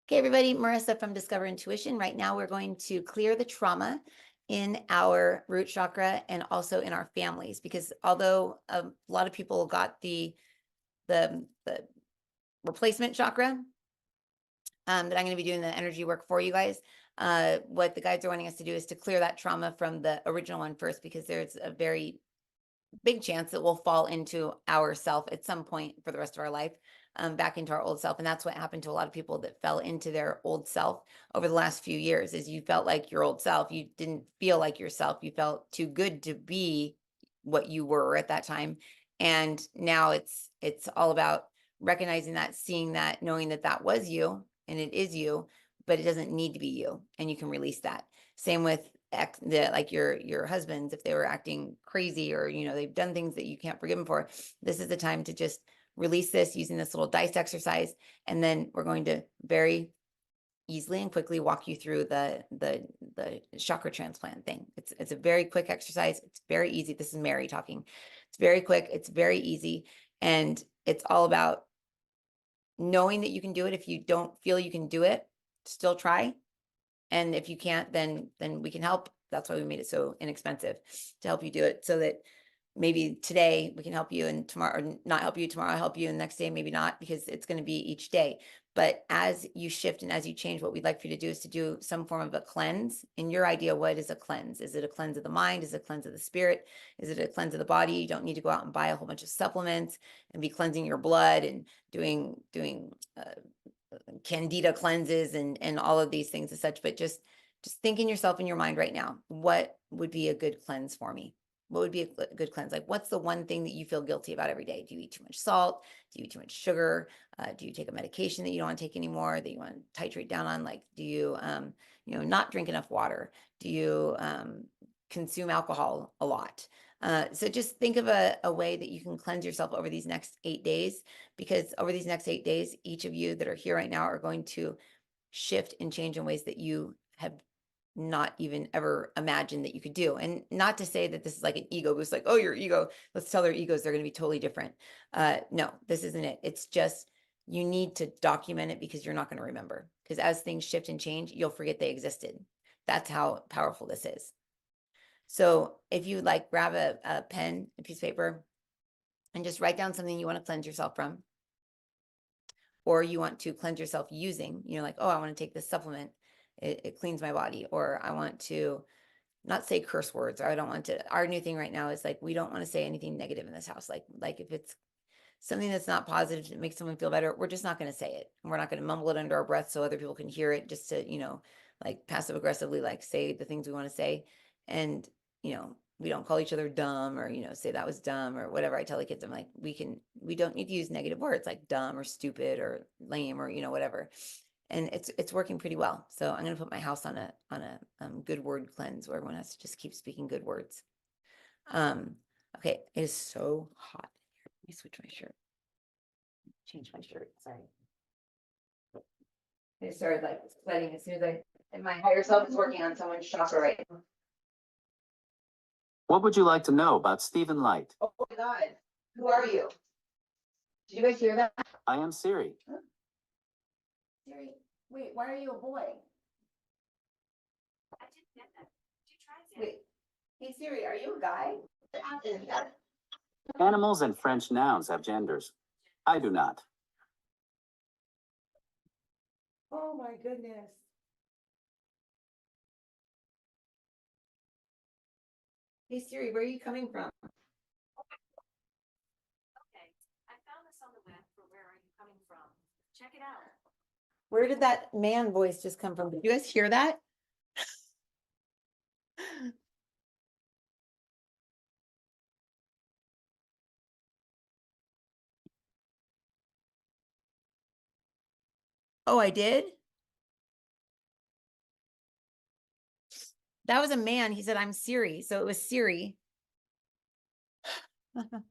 Okay, everybody, Marissa from Discover Intuition. Right now, we're going to clear the trauma in our root chakra and also in our families, because although a lot of people got the replacement chakra, that I'm going to be doing the energy work for you guys. What the guides are wanting us to do is to clear that trauma from the original one first, because there's a very big chance that we'll fall into our self at some point for the rest of our life, back into our old self. And that's what happened to a lot of people that fell into their old self over the last few years. Is you felt like your old self. You didn't feel like yourself. You felt too good to be what you were at that time. And now it's all about recognizing that, seeing that, knowing that that was you and it is you, but it doesn't need to be you, and you can release that. Same with like your husbands, if they were acting crazy, or they've done things that you can't forgive them for. This is the time to just release this using this little dice exercise, and then we're going to very easily and quickly walk you through the chakra transplant thing. It's a very quick exercise. It's very easy. This is Mary talking. It's very quick. It's very easy, and it's all about knowing that you can do it. If you don't feel you can do it, still try. And if you can't, then we can help. That's why we made it so inexpensive, to help you do it, so that maybe today we can help you, and tomorrow, or not help you tomorrow, help you, and the next day maybe not, because it's going to be each day. But as you shift and as you change, what we'd like for you to do is to do some form of a cleanse. In your idea, what is a cleanse? Is it a cleanse of the mind? Is it a cleanse of the spirit? Is it a cleanse of the body? You don't need to go out and buy a whole bunch of supplements and be cleansing your blood and doing candida cleanses and all of these things and such, but just think in yourself, in your mind right now, what would be a good cleanse for me? What would be a good cleanse? Like, what's the one thing that you feel guilty about every day? Do you eat too much salt? Do you eat too much sugar? Do you take a medication that you don't want to take anymore, that you want to titrate down on? Like, do you, not drink enough water? Do you consume alcohol a lot? So just think of a way that you can cleanse yourself over these next 8 days, because over these next 8 days, each of you that are here right now are going to shift and change in ways that you have not even ever imagined that you could do. And not to say that this is like an ego boost, like, oh, your ego, let's tell their egos they're going to be totally different. No, this isn't it. It's just, you need to document it, because you're not going to remember. Because as things shift and change, you'll forget they existed. That's how powerful this is. So if you like, grab a pen, a piece of paper, and just write down something you want to cleanse yourself from, or you want to cleanse yourself using, like, oh, I want to take this supplement. It cleans my body. Or I want to not say curse words, or I don't want to. Our new thing right now is like, we don't want to say anything negative in this house. Like if it's something that's not positive that makes someone feel better, we're just not going to say it. And we're not going to mumble it under our breath so other people can hear it, just to, like passive aggressively, like say the things we want to say. And, we don't call each other dumb, or, say that was dumb or whatever. I tell the kids, I'm like, we don't need to use negative words like dumb or stupid or lame or, whatever. And it's working pretty well. So I'm going to put my house on a good word cleanse, where everyone has to just keep speaking good words. Okay. It is so hot here. Let me switch my shirt. Change my shirt. Sorry. I started like sweating as soon as and my higher self is working on someone's chakra right now. What would you like to know about Stephen Light? Oh my God. Who are you? Did you guys hear that? I am Siri. Huh? Siri, wait, why are you a boy? I didn't get that. Did you try it? Wait. Hey Siri, are you a guy? Animals and French nouns have genders. I do not. Oh my goodness. Hey Siri, where are you coming from? Okay, I found this on the web for Where Are You Coming From? Check it out. Where did that man voice just come from? Did you guys hear that? Oh, I did? That was a man. He said, I'm Siri. So it was Siri. That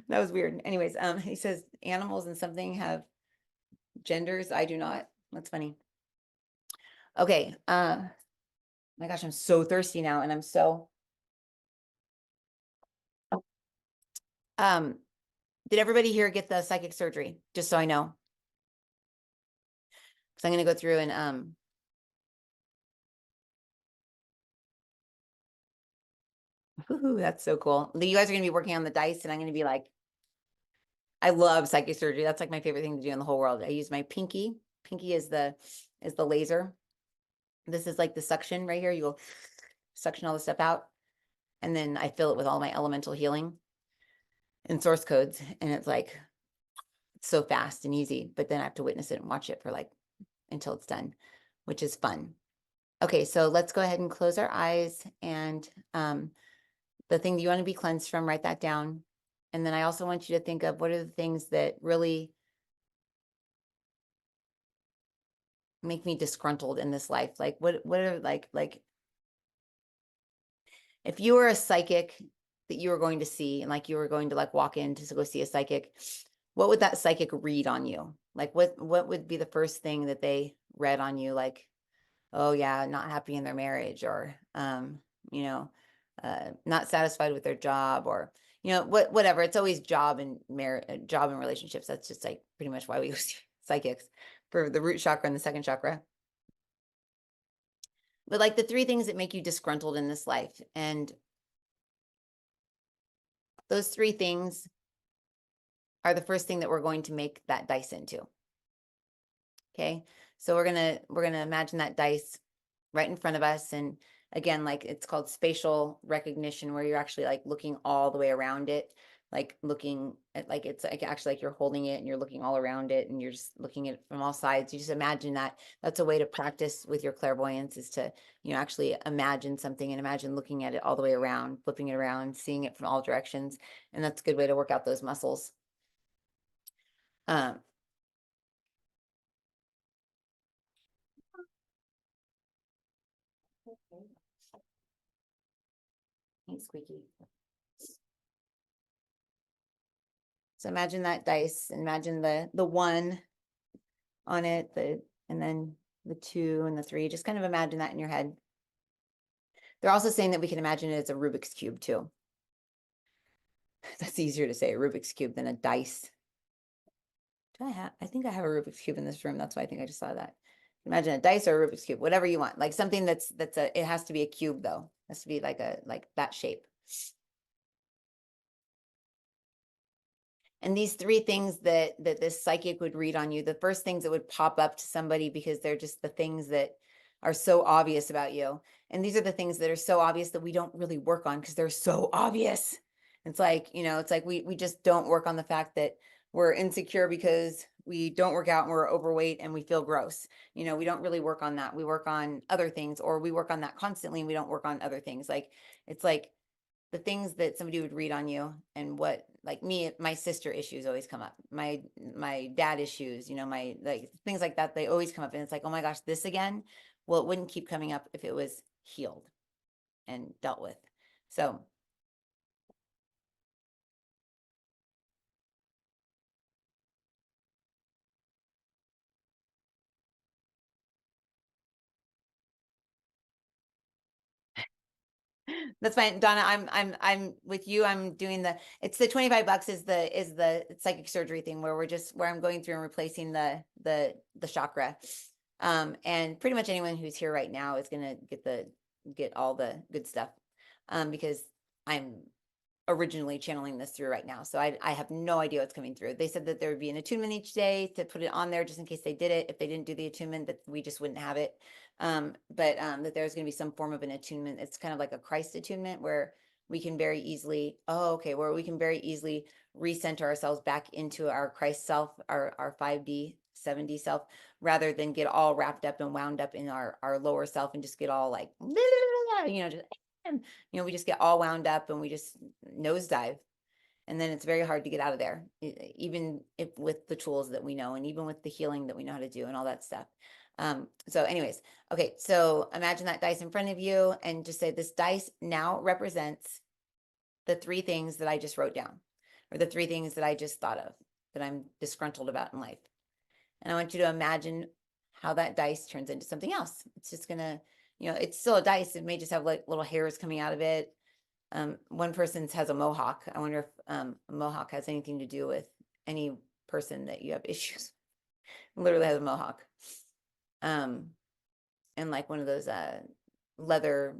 was weird. Anyways, he says animals and something have genders. I do not. That's funny. Okay. My gosh, I'm so thirsty now, and I'm so did everybody here get the psychic surgery? Just so I know. So I'm going to go through and ooh, that's so cool. You guys are going to be working on the dice, and I'm going to be like, I love psychic surgery. That's like my favorite thing to do in the whole world. I use my pinky. Pinky is the laser. This is like the suction right here. You will suction all the stuff out, and then I fill it with all my elemental healing and source codes, and it's like so fast and easy. But then I have to witness it and watch it for like until it's done, which is fun. Okay, so let's go ahead and close our eyes, and the thing that you want to be cleansed from, write that down. And then I also want you to think of what are the things that really make me disgruntled in this life. Like what are like if you were a psychic that you were going to see, and like you were going to like walk in to go see a psychic, what would that psychic read on you? Like what would be the first thing that they read on you? Like, oh yeah, not happy in their marriage, or you know, not satisfied with their job, or whatever. It's always job and job and relationships. That's just like pretty much why we go see psychics, for the root chakra and the second chakra. But like the 3 things that make you disgruntled in this life, and those 3 things are the first thing that we're going to make that dice into. Okay, so we're gonna imagine that dice right in front of us, and again, like it's called spatial recognition, where you're actually like looking all the way around it, like looking at, like it's like actually like you're holding it and you're looking all around it, and you're just looking at it from all sides. You just imagine that. That's a way to practice with your clairvoyance, is to actually imagine something and imagine looking at it all the way around, flipping it around, seeing it from all directions, and that's a good way to work out those muscles. Hey, Squeaky. So imagine that dice, imagine the 1 on it, and then the 2 and the 3. Just kind of imagine that in your head. They're also saying that we can imagine it as a Rubik's Cube too. That's easier to say, a Rubik's Cube, than a dice. I think I have a Rubik's Cube in this room. That's why I think I just saw that. Imagine a dice or a Rubik's Cube, whatever you want. Like something it has to be a cube though. It has to be like that shape. And these 3 things that this psychic would read on you, the first things that would pop up to somebody, because they're just the things that are so obvious about you. And these are the things that are so obvious that we don't really work on because they're so obvious. It's like, it's like we just don't work on the fact that we're insecure because we don't work out and we're overweight and we feel gross. We don't really work on that. We work on other things, or we work on that constantly and we don't work on other things. Like, it's like the things that somebody would read on you, and what, like me, my sister issues always come up, my dad issues, my like things like that, they always come up, and it's like, oh my gosh, this again. Well, it wouldn't keep coming up if it was healed and dealt with. So that's fine, Donna. I'm with you. I'm doing it's the $25 is the psychic surgery thing, where I'm going through and replacing the chakra. And pretty much anyone who's here right now is gonna get all the good stuff, because I'm originally channeling this through right now. So I have no idea what's coming through. They said that there would be an attunement each day to put it on there, just in case they did it. If they didn't do the attunement, that we just wouldn't have it. But that there's going to be some form of an attunement. It's kind of like a Christ attunement, where we can very easily, where we can very easily recenter ourselves back into our Christ self, our 5D, 7D self, rather than get all wrapped up and wound up in our lower self and just get all like, just, we just get all wound up and we just nosedive. And then it's very hard to get out of there, even if with the tools that we know, and even with the healing that we know how to do and all that stuff. So anyways, okay, so imagine that dice in front of you and just say, this dice now represents the 3 things that I just wrote down, or the 3 things that I just thought of that I'm disgruntled about in life. And I want you to imagine how that dice turns into something else. It's just gonna, it's still a dice. It may just have like little hairs coming out of it. One person's has a mohawk. I wonder if a mohawk has anything to do with any person that you have issues. Literally has a mohawk. and like one of those leather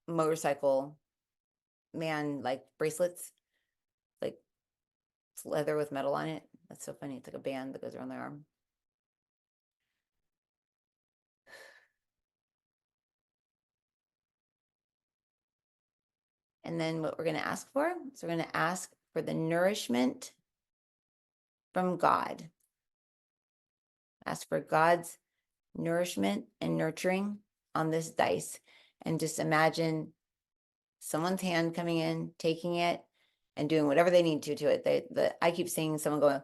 motorcycle man like bracelets, like it's leather with metal on it. That's so funny. It's like a band that goes around their arm. And then what we're going to ask for is we're going to ask for the nourishment from God. Ask for God's nourishment and nurturing on this dice. And just imagine someone's hand coming in, taking it, and doing whatever they need to it. I keep seeing someone going,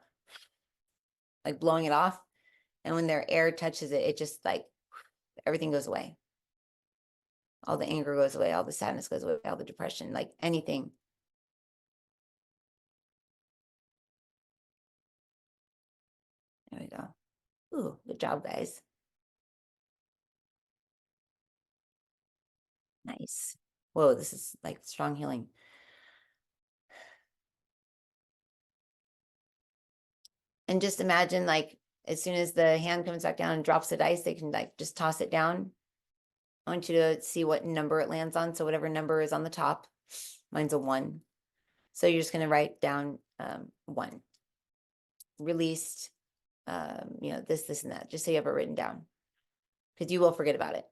like blowing it off. And when their air touches it, it just like everything goes away. All the anger goes away, all the sadness goes away, all the depression, like anything. There we go. Ooh, good job, guys. Nice. Whoa, this is like strong healing. And just imagine like as soon as the hand comes back down and drops the dice, they can like just toss it down. I want you to see what number it lands on. So whatever number is on the top, mine's a 1. So you're just going to write down 1. Released, this and that, just so you have it written down, because you will forget about it.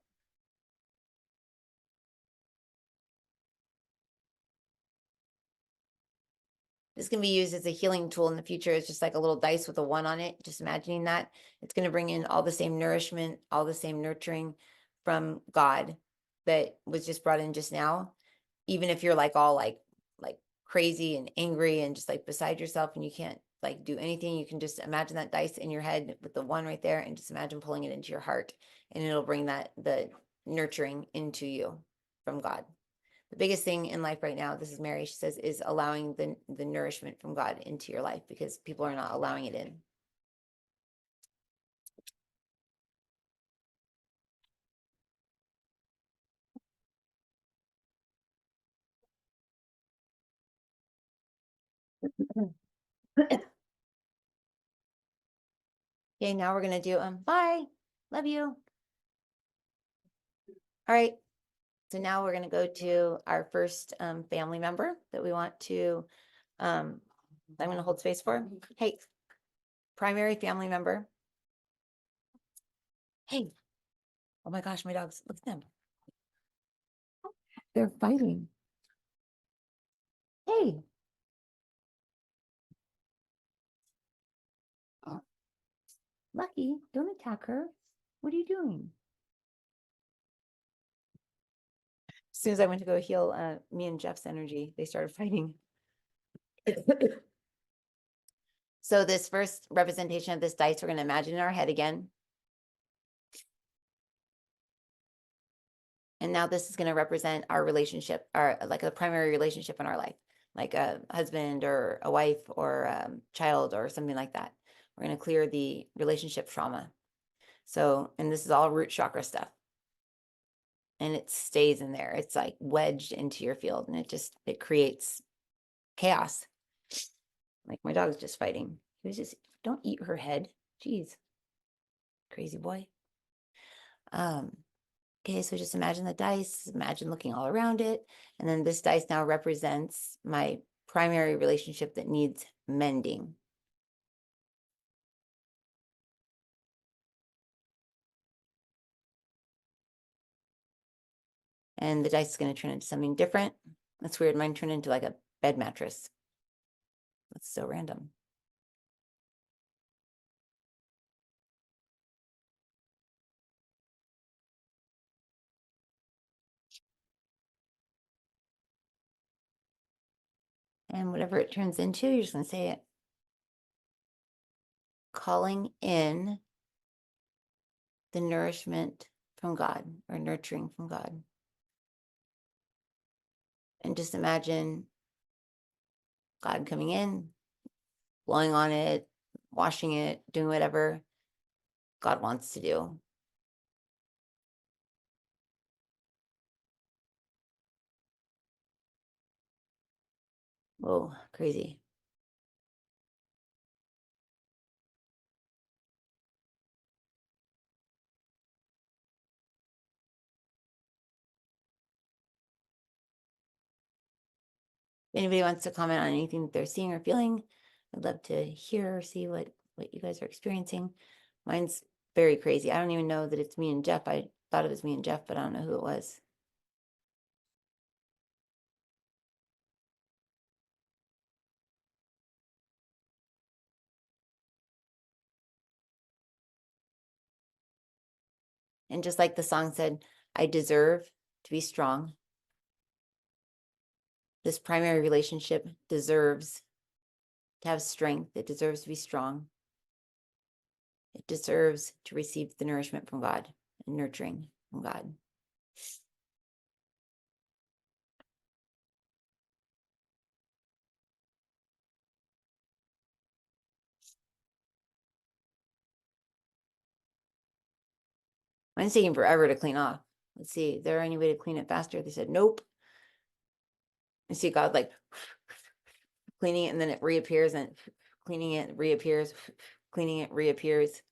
This can be used as a healing tool in the future. It's just like a little dice with a 1 on it. Just imagining that it's going to bring in all the same nourishment, all the same nurturing from God that was just brought in just now. Even if you're like all like crazy and angry and just like beside yourself and you can't like do anything, you can just imagine that dice in your head with the 1 right there and just imagine pulling it into your heart, and it'll bring the nurturing into you from God. The biggest thing in life right now, this is Mary, she says, is allowing the nourishment from God into your life, because people are not allowing it in. Okay, now we're gonna do bye. Love you. All right. So now we're gonna go to our first family member that we want to I'm gonna hold space for. Hey, primary family member. Hey. Oh my gosh, my dogs, look at them. They're fighting. Hey. Lucky, don't attack her. What are you doing? As soon as I went to go heal me and Jeff's energy, they started fighting. So this first representation of this dice, we're going to imagine in our head again. And now this is going to represent our relationship, our like a primary relationship in our life, like a husband or a wife or a child or something like that. We're going to clear the relationship trauma. So, and this is all root chakra stuff. And it stays in there. It's like wedged into your field, and it creates chaos. Like my dog's just fighting. He was just, don't eat her head. Jeez. Crazy boy. Okay, so just imagine the dice, imagine looking all around it. And then this dice now represents my primary relationship that needs mending. And the dice is going to turn into something different. That's weird. Mine turned into like a bed mattress. That's so random. And whatever it turns into, you're just going to say it. Calling in the nourishment from God, or nurturing from God. And just imagine God coming in, blowing on it, washing it, doing whatever God wants to do. Whoa, crazy. Anybody wants to comment on anything that they're seeing or feeling, I'd love to hear or see what you guys are experiencing. Mine's very crazy. I don't even know that it's me and Jeff. I thought it was me and Jeff, but I don't know who it was. And just like the song said, I deserve to be strong. This primary relationship deserves to have strength. It deserves to be strong. It deserves to receive the nourishment from God and nurturing from God. Mine's taking forever to clean off. Let's see, is there any way to clean it faster? They said, nope. I see God like cleaning it and then it reappears and cleaning it, reappears, cleaning it, reappears.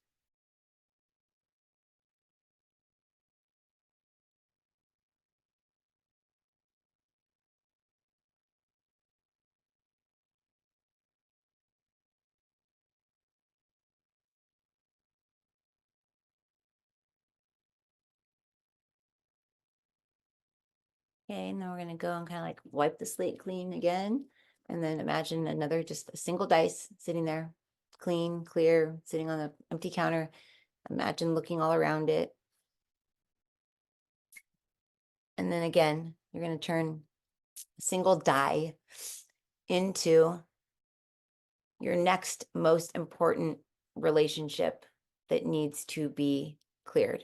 Okay, and then we're gonna go and kind of like wipe the slate clean again. And then imagine another, just a single dice sitting there, clean, clear, sitting on the empty counter. Imagine looking all around it. And then again, you're gonna turn a single die into your next most important relationship that needs to be cleared.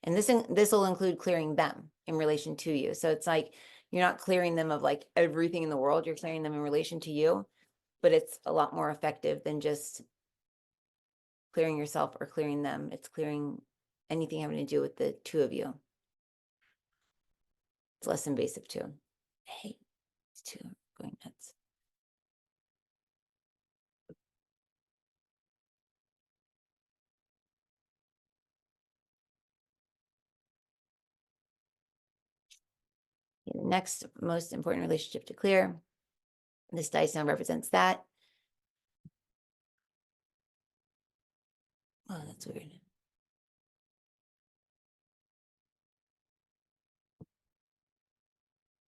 And this will include clearing them in relation to you. So it's like you're not clearing them of like everything in the world, you're clearing them in relation to you, but it's a lot more effective than just clearing yourself or clearing them. It's clearing anything having to do with the two of you. It's less invasive too. Hey, it's two going nuts. The next most important relationship to clear. This dice now represents that. Oh, that's weird.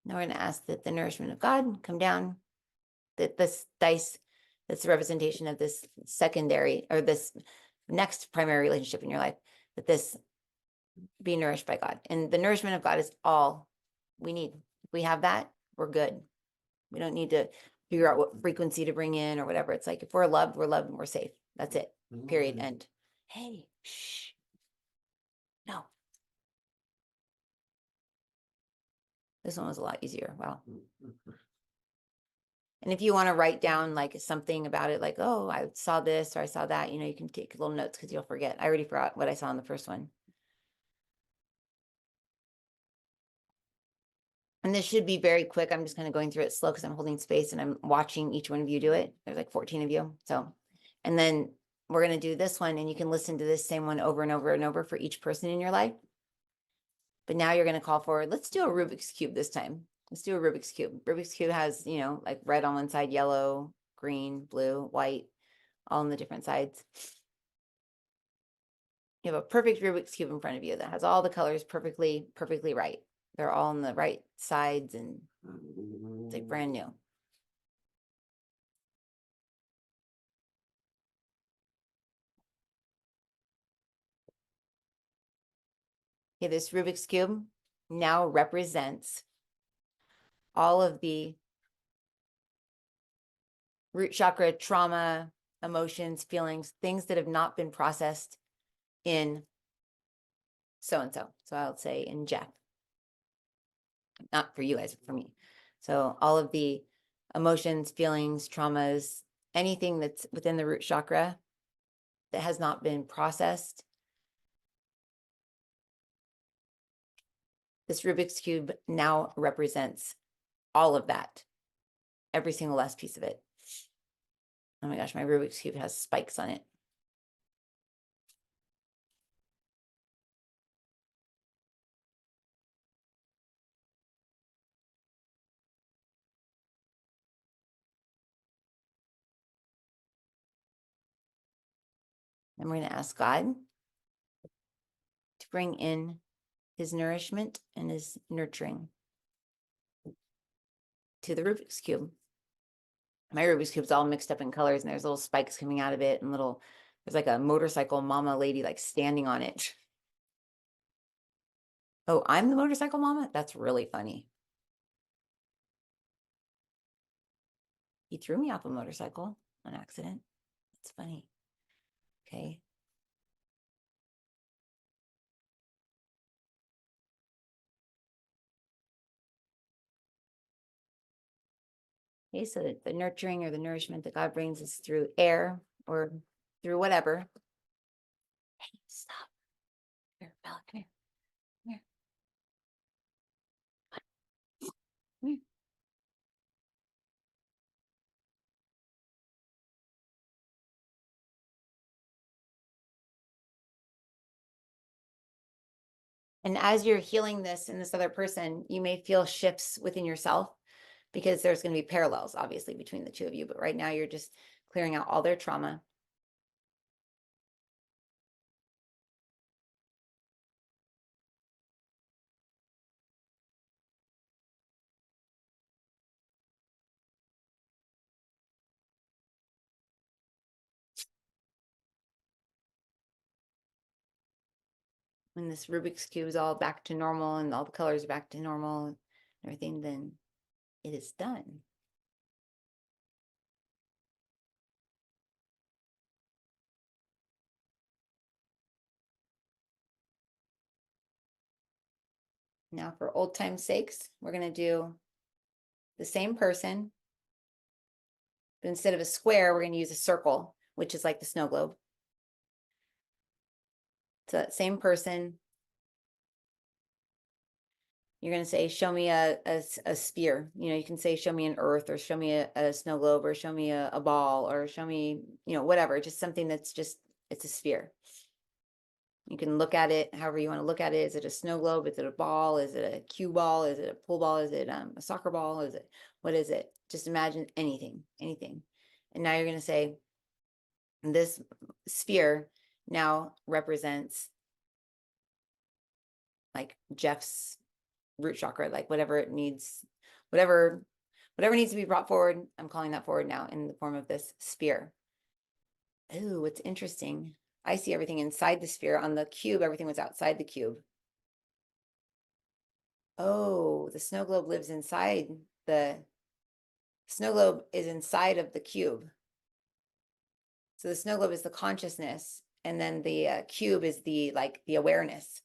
Now we're going to ask that the nourishment of God come down, that this dice, that's a representation of this secondary or this next primary relationship in your life, that this be nourished by God. And the nourishment of God is all we need. If we have that, we're good. We don't need to figure out what frequency to bring in or whatever. It's like, if we're loved and we're safe. That's it. Period. End. Hey, shh. No. This one was a lot easier. Wow. And if you want to write down like something about it, like, oh, I saw this or I saw that, you can take little notes because you'll forget. I already forgot what I saw in the first one. And this should be very quick. I'm just kind of going through it slow because I'm holding space and I'm watching each one of you do it. There's like 14 of you. So, and then we're going to do this one and you can listen to this same one over and over and over for each person in your life. But now you're going to call for, let's do a Rubik's Cube this time. Let's do a Rubik's Cube. Rubik's Cube has, like red on one side, yellow, green, blue, white, all on the different sides. You have a perfect Rubik's Cube in front of you that has all the colors perfectly right. They're all on the right sides and it's like brand new. Okay, this Rubik's Cube now represents all of the root chakra trauma, emotions, feelings, things that have not been processed in so-and-so. So I'll say in Jeff. Not for you guys, for me. So all of the emotions, feelings, traumas, anything that's within the root chakra that has not been processed. This Rubik's Cube now represents all of that, every single last piece of it. Oh my gosh, my Rubik's Cube has spikes on it. And we're going to ask God to bring in his nourishment and his nurturing to the Rubik's Cube. My Rubik's Cube's all mixed up in colors, and there's little spikes coming out of it, and there's like a motorcycle mama lady like standing on it. Oh, I'm the motorcycle mama? That's really funny. He threw me off a motorcycle on accident. It's funny. Okay. Okay, so the nurturing or the nourishment that God brings is through air or through whatever. Hey, stop. Here, Bella, come here. Come here. Come here. And as you're healing this in this other person, you may feel shifts within yourself because there's going to be parallels, obviously, between the two of you. But right now, you're just clearing out all their trauma. When this Rubik's Cube is all back to normal and all the colors are back to normal and everything, then it is done. Now, for old time's sakes, we're going to do the same person, but instead of a square, we're going to use a circle, which is like the snow globe. So that same person, you're going to say, show me a sphere. You know, you can say, show me an earth, or show me a snow globe, or show me a ball, or show me, you know, whatever, just something that's just, it's a sphere. You can look at it however you want to look at it. Is it a snow globe? Is it a ball? Is it a cue ball? Is it a pool ball? Is it a soccer ball? Is it, what is it? Just imagine anything. And now you're going to say, this sphere now represents like Jeff's root chakra, like whatever it needs, whatever needs to be brought forward. I'm calling that forward now in the form of this sphere. Ooh, what's interesting. I see everything inside the sphere. On the cube, everything was outside the cube. Oh, the snow globe lives inside. The snow globe is inside of the cube. So the snow globe is the consciousness, and then the cube is the awareness.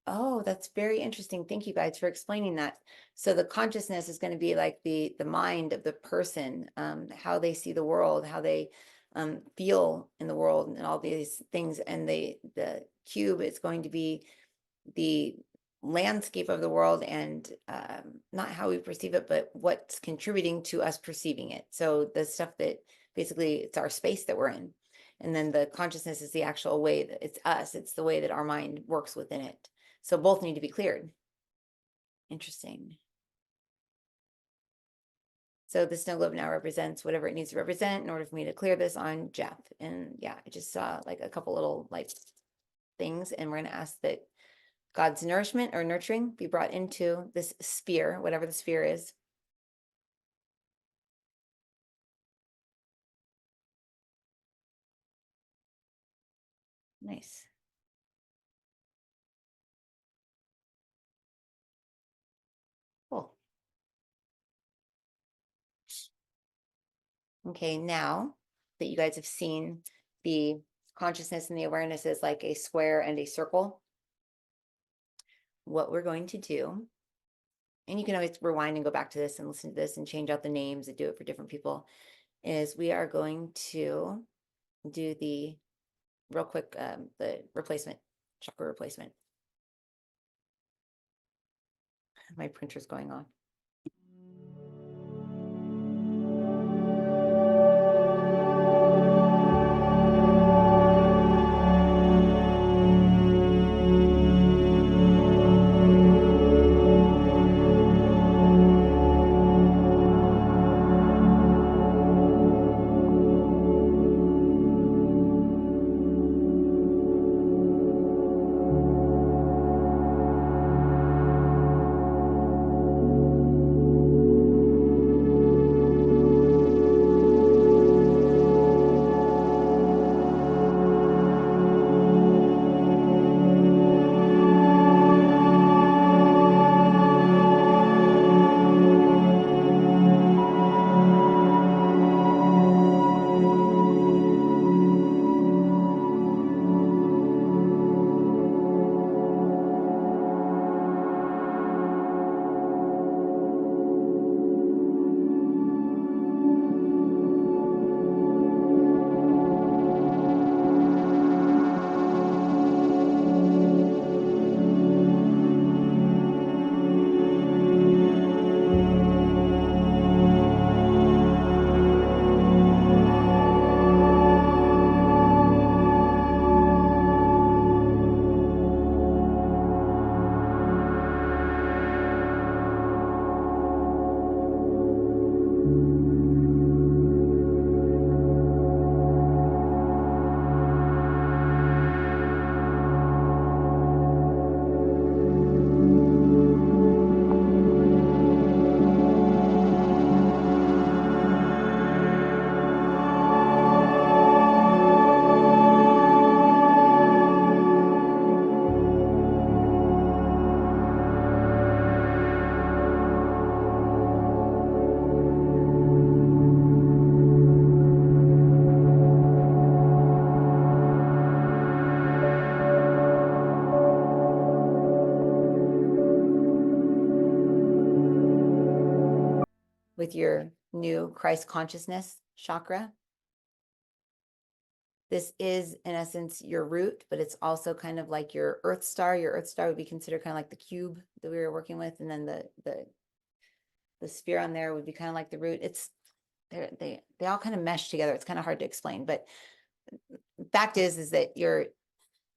Oh, that's very interesting. Thank you guys for explaining that. So the consciousness is going to be like the mind of the person, how they see the world, how they feel in the world, and all these things. And the cube is going to be the landscape of the world, and not how we perceive it, but what's contributing to us perceiving it. So the stuff that basically it's our space that we're in. And then the consciousness is the actual way that it's us. It's the way that our mind works within it. So both need to be cleared. Interesting. So the snow globe now represents whatever it needs to represent in order for me to clear this on Jeff. And yeah, I just saw like a couple little like things, and we're going to ask that God's nourishment or nurturing be brought into this sphere, whatever the sphere is. Nice. Cool. Okay, now that you guys have seen the consciousness and the awareness is like a square and a circle, what we're going to do, and you can always rewind and go back to this and listen to this and change out the names and do it for different people, is we are going to do the real quick, the replacement, chakra replacement. My printer's going on. with your new Christ consciousness chakra. This is in essence your root, but it's also kind of like your earth star. Your earth star would be considered kind of like the cube that we were working with. And then the sphere on there would be kind of like the root. It's they all kind of mesh together. It's kind of hard to explain, but fact is that your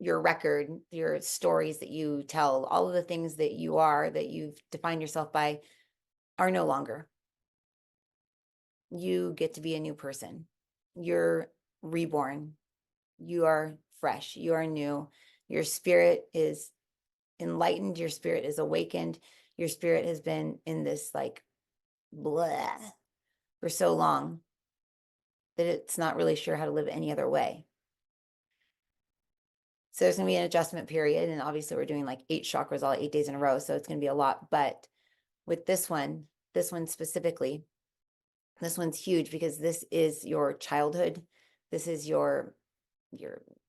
record, your stories that you tell, all of the things that you are, that you've defined yourself by, are no longer. You get to be a new person. You're reborn. You are fresh. You are new. Your spirit is enlightened. Your spirit is awakened. Your spirit has been in this like blah for so long that it's not really sure how to live any other way. So there's going to be an adjustment period. And obviously we're doing like 8 chakras all 8 days in a row. So it's going to be a lot. But with this one specifically, this one's huge because this is your childhood. This is your,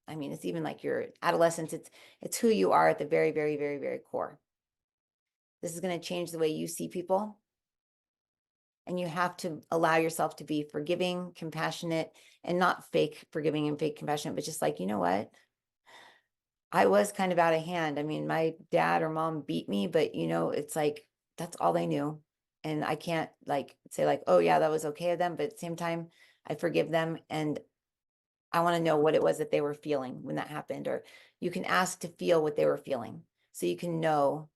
I mean, it's even like your adolescence. It's who you are at the very, very, very, very core. This is going to change the way you see people. And you have to allow yourself to be forgiving, compassionate, and not fake forgiving and fake compassionate, but just like, you know what? I was kind of out of hand. I mean, my dad or mom beat me, but you know, it's like, that's all they knew. And I can't like say like, oh yeah, that was okay of them. But at the same time, I forgive them. And I want to know what it was that they were feeling when that happened. Or you can ask to feel what they were feeling. So you can know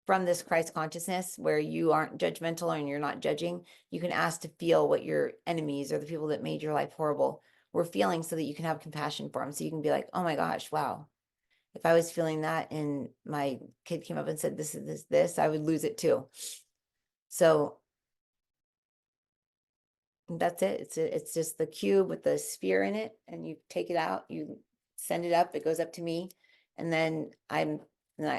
from this Christ consciousness where you aren't judgmental and you're not judging, you can ask to feel what your enemies or the people that made your life horrible were feeling so that you can have compassion for them. So you can be like, oh my gosh, wow. If I was feeling that and my kid came up and said, this is this, I would lose it too. So that's it. It's just the cube with the sphere in it, and you take it out, you send it up, it goes up to me. And then I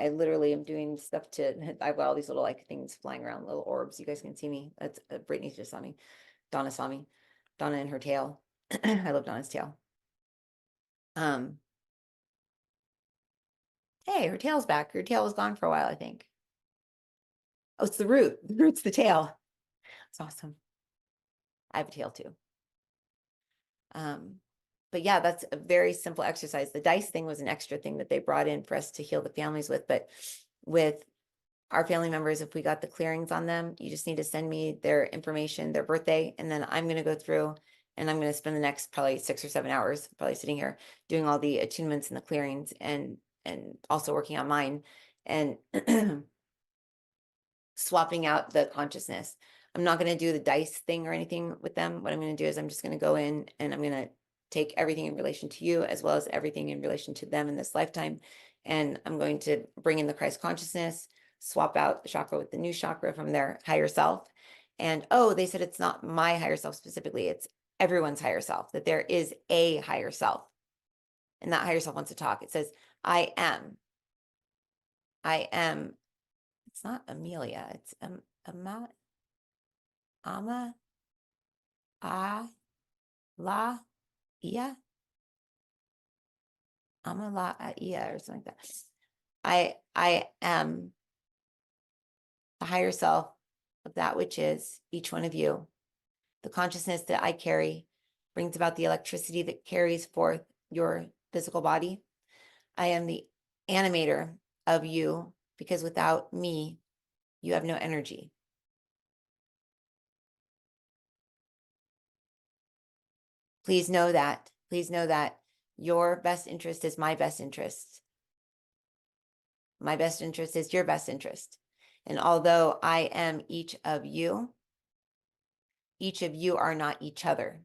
literally am doing stuff to, I've got all these little like things flying around, little orbs. You guys can see me. That's Brittany just saw me. Donna saw me. Donna and her tail. I love Donna's tail. Hey, her tail's back. Her tail was gone for a while, I think. Oh, it's the root. The root's the tail. It's awesome. I have a tail too. But yeah, that's a very simple exercise. The dice thing was an extra thing that they brought in for us to heal the families with. But with our family members, if we got the clearings on them, you just need to send me their information, their birthday, and then I'm going to go through and I'm going to spend the next probably 6 or 7 hours probably sitting here doing all the attunements and the clearings and also working on mine and swapping out the consciousness. I'm not going to do the dice thing or anything with them. What I'm going to do is I'm just going to go in and I'm going to take everything in relation to you as well as everything in relation to them in this lifetime. And I'm going to bring in the Christ consciousness, swap out the chakra with the new chakra from their higher self. And oh, they said it's not my higher self specifically, it's everyone's higher self, that there is a higher self. And that higher self wants to talk. It says, I am. It's not Amelia, it's Ama, La, Ia, Ama, La, Ia, or something like that. I am the higher self of that which is each one of you. The consciousness that I carry brings about the electricity that carries forth your physical body. I am the animator of you because without me, you have no energy. Please know that. Please know that your best interest is my best interest. My best interest is your best interest. And although I am each of you are not each other.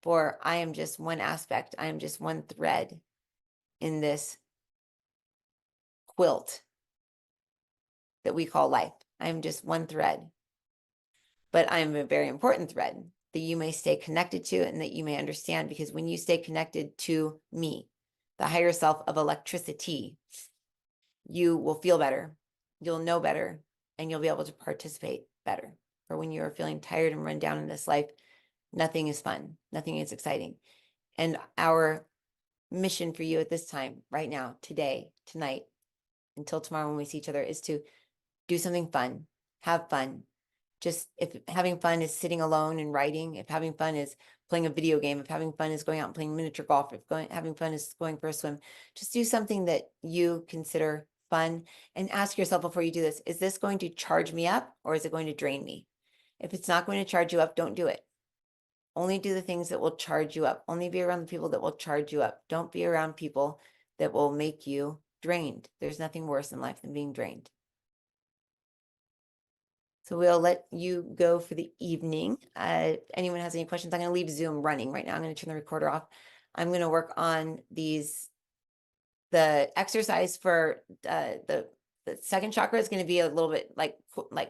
For I am just one aspect. I am just one thread in this quilt that we call life. I am just one thread. But I am a very important thread that you may stay connected to and that you may understand, because when you stay connected to me, the higher self of electricity, you will feel better, you'll know better, and you'll be able to participate better. For when you're feeling tired and run down in this life, nothing is fun, nothing is exciting. And our mission for you at this time, right now, today, tonight, until tomorrow when we see each other, is to do something fun, have fun, Just if having fun is sitting alone and writing, if having fun is playing a video game, if having fun is going out and playing miniature golf, if having fun is going for a swim, just do something that you consider fun and ask yourself before you do this, is this going to charge me up or is it going to drain me? If it's not going to charge you up, don't do it. Only do the things that will charge you up. Only be around the people that will charge you up. Don't be around people that will make you drained. There's nothing worse in life than being drained. So we'll let you go for the evening. Anyone has any questions? I'm going to leave Zoom running right now. I'm going to turn the recorder off. I'm going to work on the exercise for the second chakra is going to be a little bit like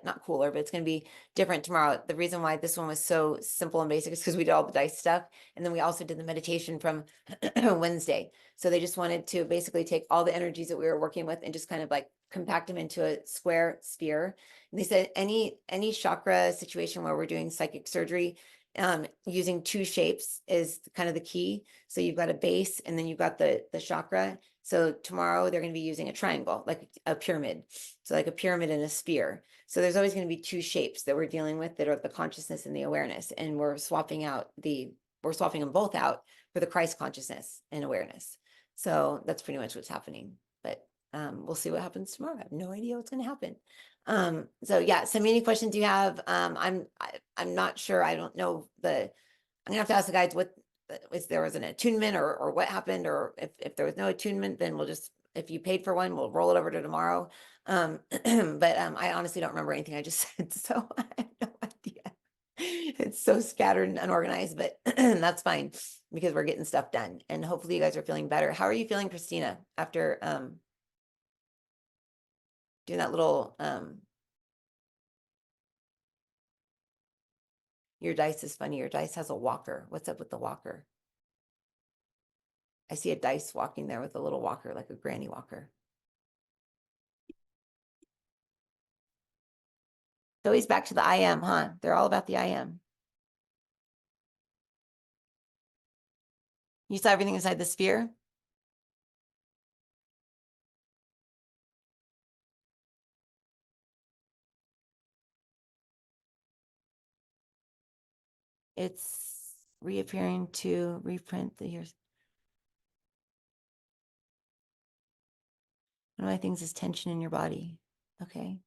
not cooler, but it's going to be different tomorrow. The reason why this one was so simple and basic is because we did all the dice stuff. And then we also did the meditation from Wednesday. So they just wanted to basically take all the energies that we were working with and just kind of like compact them into a square sphere. And they said any chakra situation where we're doing psychic surgery, using two shapes is kind of the key. So you've got a base and then you've got the chakra. So tomorrow they're going to be using a triangle, like a pyramid. So like a pyramid and a sphere. So there's always going to be two shapes that we're dealing with that are the consciousness and the awareness. And we're swapping them both out for the Christ consciousness and awareness. So that's pretty much what's happening. But we'll see what happens tomorrow. I have no idea what's going to happen. So yeah, send me any questions you have. I'm not sure. I don't know I'm gonna have to ask the guides if there was an attunement or what happened, or if there was no attunement, then we'll just, if you paid for one, we'll roll it over to tomorrow. But I honestly don't remember anything I just said, so I have no idea. It's so scattered and unorganized, but that's fine because we're getting stuff done and hopefully you guys are feeling better. How are you feeling, Christina, after doing that little your dice is funny. Your dice has a walker. What's up with the walker? I see a dice walking there with a little walker, like a granny walker. So he's back to the I am, huh? They're all about the I am. You saw everything inside the sphere? It's reappearing to reprint the years. One of my things is tension in your body. Okay.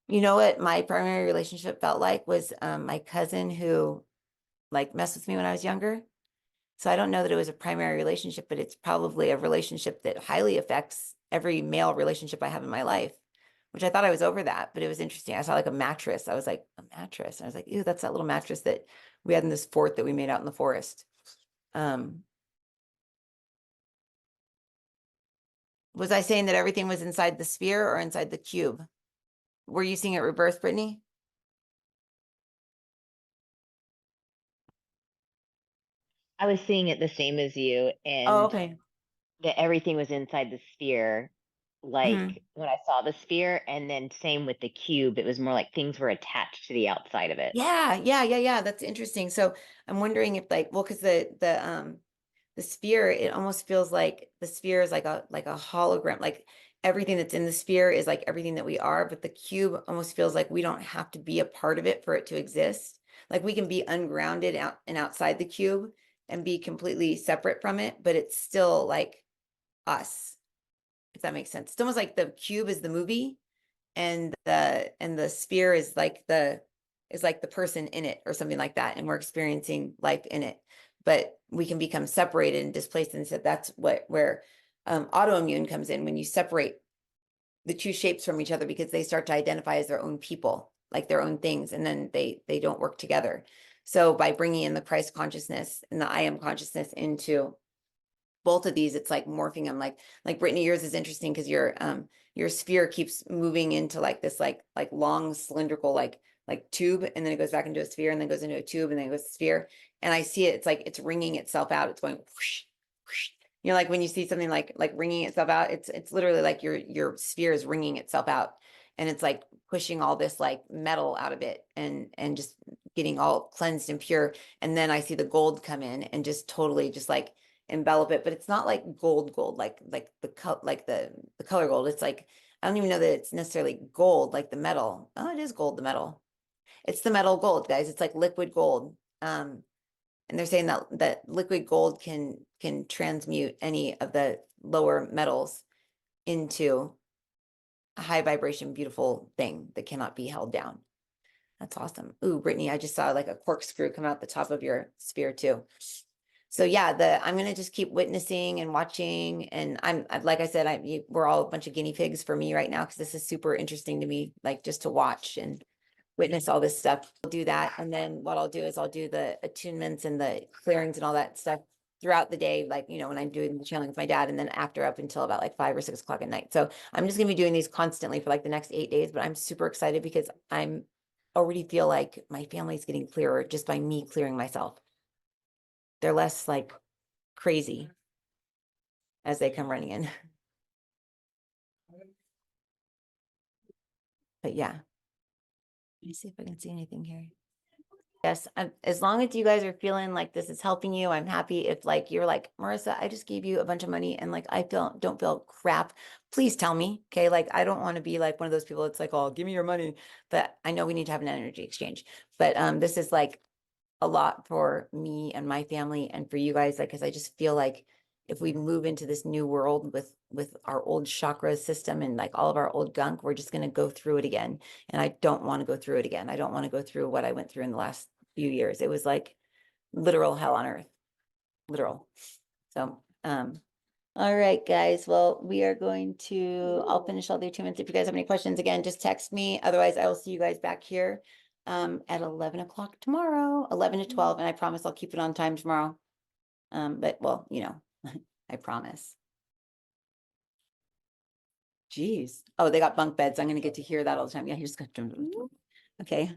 You know what my primary relationship felt like was my cousin who like messed with me when I was younger. So I don't know that it was a primary relationship, but it's probably a relationship that highly affects every male relationship I have in my life, which I thought I was over that, but it was interesting. I saw like a mattress. I was like, a mattress. And I was like, ew, that's that little mattress that we had in this fort that we made out in the forest. Was I saying that everything was inside the sphere or inside the cube? Were you seeing it reverse, Brittany? I was seeing it the same as you, Oh, and okay. that everything was inside the sphere, like Mhm. when I saw the sphere, and then same with the cube. It was more like things were attached to the outside of it. Yeah. That's interesting. So I'm wondering if like, well, because the sphere, it almost feels like the sphere is like a hologram. Like everything that's in the sphere is like everything that we are, but the cube almost feels like we don't have to be a part of it for it to exist. Like we can be ungrounded out and outside the cube and be completely separate from it, but it's still like us, if that makes sense. It's almost like the cube is the movie and the sphere is like the person in it or something like that, and we're experiencing life in it, but we can become separated and displaced. And so that's where autoimmune comes in, when you separate the two shapes from each other because they start to identify as their own people, like their own things, and then they don't work together. So by bringing in the Christ consciousness and the I am consciousness into both of these, it's like morphing them. Like Brittany, yours is interesting because your sphere keeps moving into like this like long cylindrical like tube, and then it goes back into a sphere, and then goes into a tube, and then it goes to sphere. And I see it, it's like it's wringing itself out. It's going whoosh, whoosh. You know, like when you see something like wringing itself out, it's literally like your sphere is wringing itself out, and it's like pushing all this like metal out of it and just getting all cleansed and pure. And then I see the gold come in and just totally just like envelop it, but it's not like gold, like the color gold. It's like, I don't even know that it's necessarily gold, like the metal. Oh, it is gold, the metal. It's the metal gold, guys. It's like liquid gold. And they're saying that liquid gold can transmute any of the lower metals into a high vibration, beautiful thing that cannot be held down. That's awesome. Ooh, Brittany, I just saw like a corkscrew come out the top of your sphere too. So yeah, I'm gonna just keep witnessing and watching, and like I said, we're all a bunch of guinea pigs for me right now because this is super interesting to me, like just to watch and witness all this stuff. I'll do that, and then what I'll do is I'll do the attunements and the clearings and all that stuff throughout the day, like when I'm doing the channeling with my dad, and then after up until about like 5 or 6 o'clock at night. So I'm just gonna be doing these constantly for like the next 8 days, but I'm super excited because I'm already feel like my family's getting clearer just by me clearing myself. They're less like crazy as they come running in. But yeah. Let me see if I can see anything here. Yes, as long as you guys are feeling like this is helping you, I'm happy. If like you're like, Marissa, I just gave you a bunch of money and like I don't feel crap, please tell me. Okay. Like I don't want to be like one of those people that's like, oh, give me your money. But I know we need to have an energy exchange. But this is like a lot for me and my family and for you guys, like, because I just feel like if we move into this new world with our old chakra system and like all of our old gunk, we're just going to go through it again. And I don't want to go through it again. I don't want to go through what I went through in the last few years. It was like literal hell on earth, literal. So, all right, guys. Well, we are going to, I'll finish all the attunements. If you guys have any questions, again, just text me. Otherwise, I will see you guys back here at 11 o'clock tomorrow, 11 to 12. And I promise I'll keep it on time tomorrow. But well, I promise. Jeez. Oh, they got bunk beds. I'm going to get to hear that all the time. Yeah, here's okay.